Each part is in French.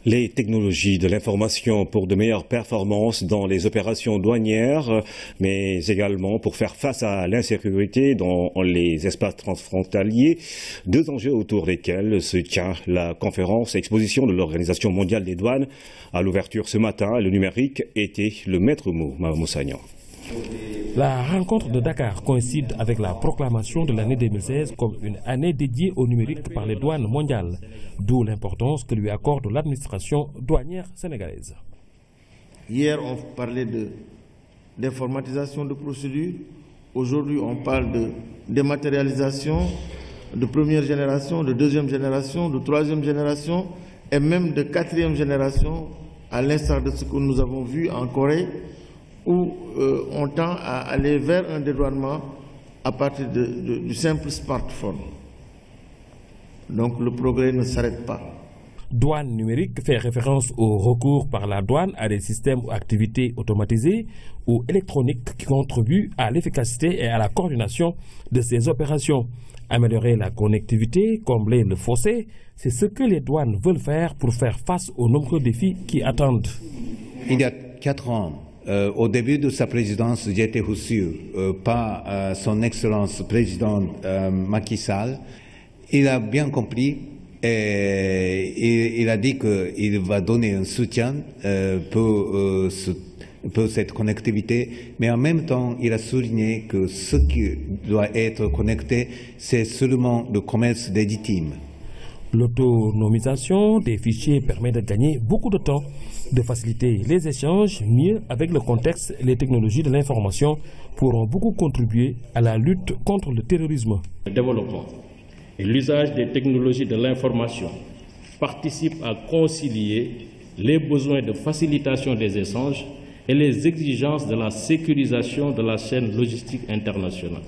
Les technologies de l'information pour de meilleures performances dans les opérations douanières, mais également pour faire face à l'insécurité dans les espaces transfrontaliers. Deux enjeux autour desquels se tient la conférence exposition de l'Organisation mondiale des douanes. À l'ouverture ce matin, le numérique était le maître mot. Moussagnan. La rencontre de Dakar coïncide avec la proclamation de l'année 2016 comme une année dédiée au numérique par les douanes mondiales, d'où l'importance que lui accorde l'administration douanière sénégalaise. Hier, on parlait d'informatisation de procédures. Aujourd'hui, on parle de dématérialisation de première génération, de deuxième génération, de troisième génération et même de quatrième génération, à l'instar de ce que nous avons vu en Corée, où on tend à aller vers un dédouanement à partir du simple smartphone. Donc le progrès ne s'arrête pas. Douane numérique fait référence au recours par la douane à des systèmes ou activités automatisées ou électroniques qui contribuent à l'efficacité et à la coordination de ces opérations. Améliorer la connectivité, combler le fossé, c'est ce que les douanes veulent faire pour faire face aux nombreux défis qui attendent. Il y a 4 ans, au début de sa présidence, j'ai été reçu par son Excellence président Macky Sall. Il a bien compris et il a dit qu'il va donner un soutien pour cette connectivité, mais en même temps, il a souligné que ce qui doit être connecté, c'est seulement le commerce légitime. L'autonomisation des fichiers permet de gagner beaucoup de temps, de faciliter les échanges. Mieux, avec le contexte, les technologies de l'information pourront beaucoup contribuer à la lutte contre le terrorisme. Le développement et l'usage des technologies de l'information participent à concilier les besoins de facilitation des échanges et les exigences de la sécurisation de la chaîne logistique internationale.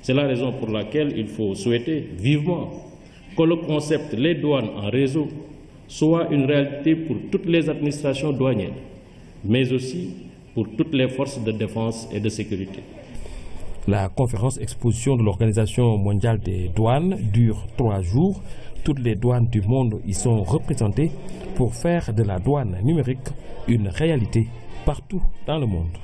C'est la raison pour laquelle il faut souhaiter vivement que le concept les douanes en réseau soit une réalité pour toutes les administrations douanières, mais aussi pour toutes les forces de défense et de sécurité. La conférence exposition de l'Organisation mondiale des douanes dure 3 jours. Toutes les douanes du monde y sont représentées pour faire de la douane numérique une réalité partout dans le monde.